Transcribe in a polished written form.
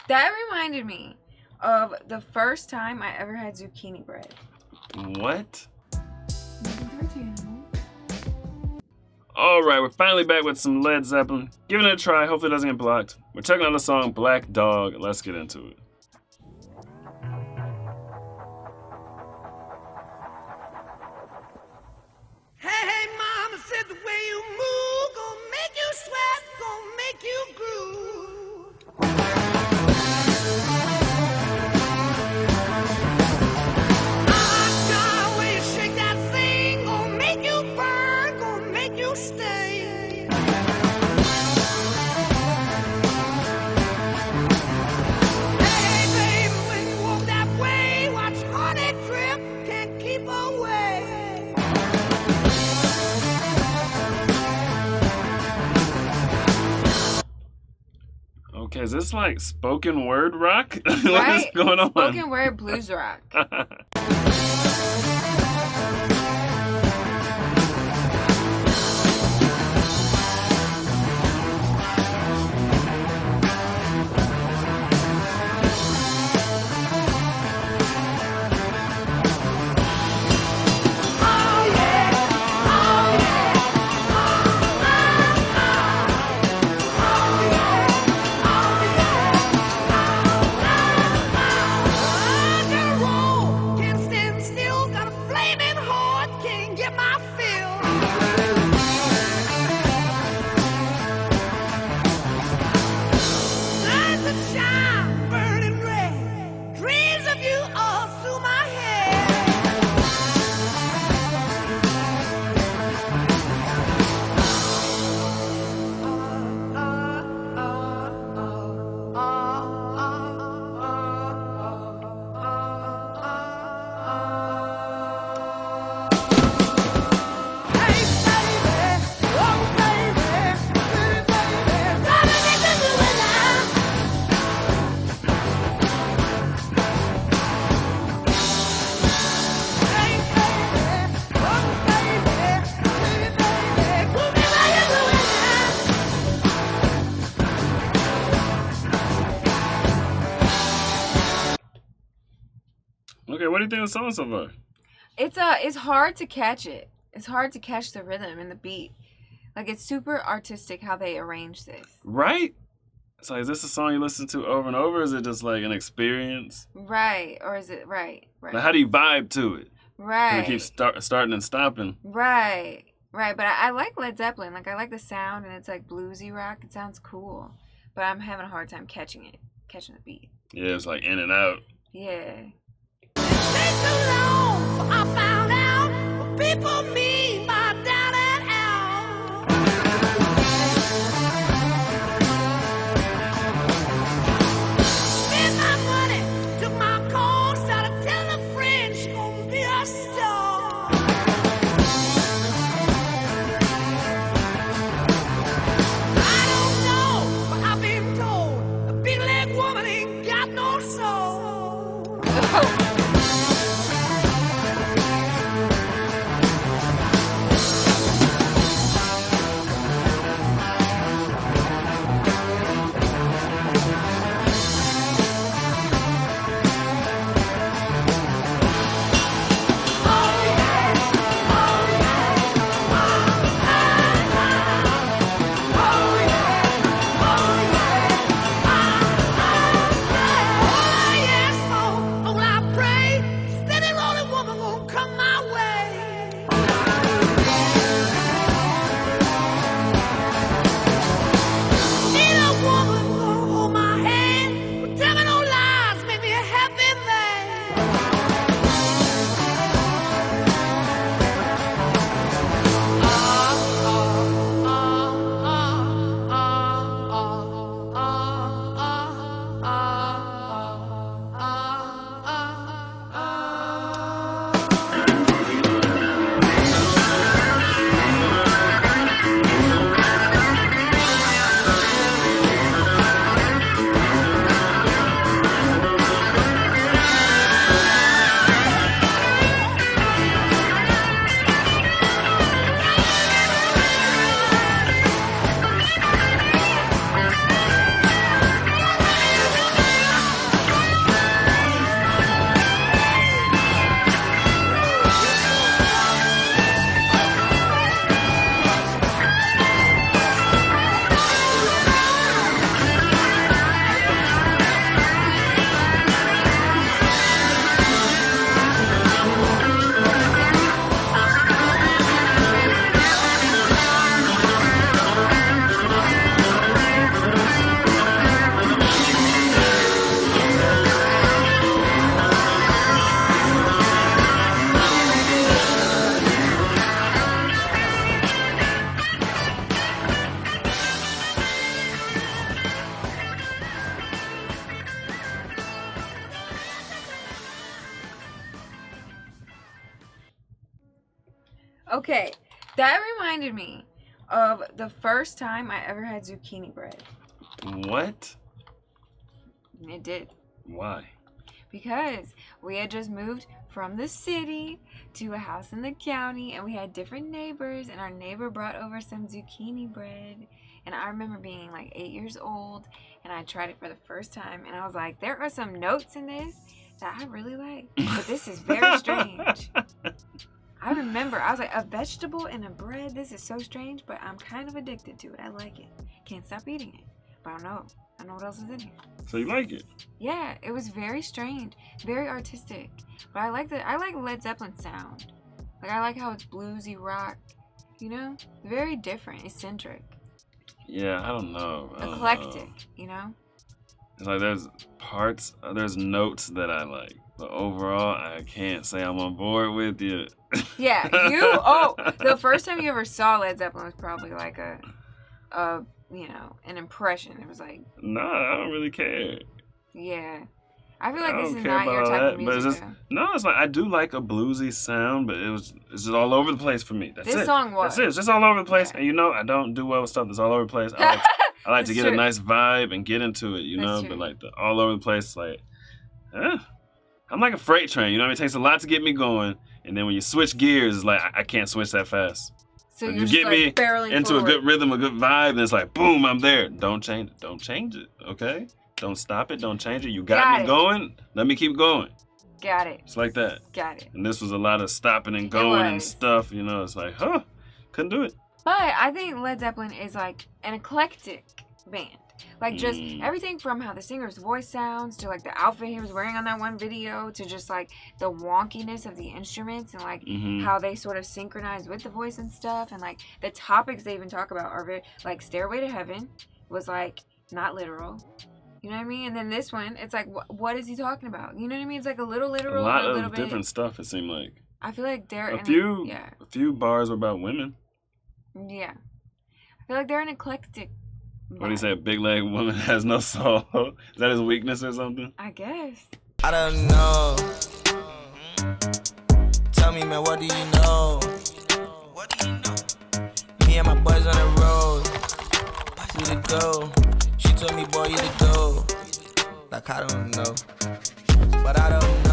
That reminded me of the first time I ever had zucchini bread. What? Alright, we're finally back with some Led Zeppelin. Giving it a try, hopefully it doesn't get blocked. We're checking out the song Black Dog. Let's get into it. Hey, mama said the way you move gonna make you sweat, gonna make you groove. Ah, the way you shake that thing gonna make you burn, gonna make you stay. Hey, baby, when you walk that way, watch honey drip, can't keep away. Okay, is this like spoken word rock? What is Right? going on? Spoken word blues rock. Okay, what do you think of the song so far? It's hard to catch it. It's hard to catch the rhythm and the beat. Like, it's super artistic how they arrange this. Right? So is this a song you listen to over and over? Or is it just like an experience? Right. Or is it right? Like, how do you vibe to it? Right. It keeps starting and stopping. Right. But I like Led Zeppelin. Like, I like the sound, and it's like bluesy rock. It sounds cool. But I'm having a hard time catching the beat. Yeah, it's like in and out. Yeah. Take too long, for I found out what people mean by down and out. Spent my money, took my calls, started telling a friend she gonna be a star. I don't know, but I've been told a big leg woman ain't got no soul. Oh, yes, oh, I pray. Okay, that reminded me of the first time I ever had zucchini bread. What? It did. Why? Because we had just moved from the city to a house in the county, and we had different neighbors, and our neighbor brought over some zucchini bread. And I remember being like 8 years old, and I tried it for the first time, and I was like, there are some notes in this that I really like, but this is very strange. I remember, I was like, a vegetable in a bread, this is so strange, but I'm kind of addicted to it. I like it. Can't stop eating it. But I know what else is in here. So you like it? Yeah, it was very strange, very artistic. But I like Led Zeppelin sound. Like, I like how it's bluesy rock, you know? Very different, eccentric. Yeah, I don't know. Eclectic, you know? It's like there's notes that I like. But overall, I can't say I'm on board with you. Yeah, the first time you ever saw Led Zeppelin was probably like an impression. It was like, Nah, I don't really care. yeah. I feel like I this don't is care not your about type all of that, but it's music. just it's like I do like a bluesy sound, but it's just all over the place for me. That's This it. song was. That's it. It's just all over the place, Okay. and I don't do well with stuff that's all over the place. I like to That's get true. a nice vibe and get into it, That's know. true. But like the all over the place, like, I'm like a freight train. You know what I mean? It takes a lot to get me going, and then when you switch gears, it's like I can't switch that fast. So When you're you just get like me barreling into forward. a good rhythm, a good vibe, and it's like boom, I'm there. Don't change it. Don't change it. Okay? Don't stop it. Don't change it. You got Got me it. going. Let me keep going. Got it. It's like that. Got it. And this was a lot of stopping and going and was. stuff. It's like, couldn't do it. But I think Led Zeppelin is like an eclectic band. Like just everything from how the singer's voice sounds to like the outfit he was wearing on that one video to just like the wonkiness of the instruments and like how they sort of synchronize with the voice and stuff, and like the topics they even talk about are very like Stairway to Heaven was like not literal. You know what I mean? And then this one, it's like, what is he talking about? You know what I mean? It's like a little literal, A lot a little of bit. different stuff, it seemed like. I feel like they're A few bars were about women. Yeah. I feel like they're an eclectic vibe. What do you say? A big leg woman has no soul. Is that his weakness or something? I guess. I don't know. Tell me, man, what do you know? What do you know? Me and my boys on the road. You to go. She told me, boy, you to go. Like, I don't know. But I don't know.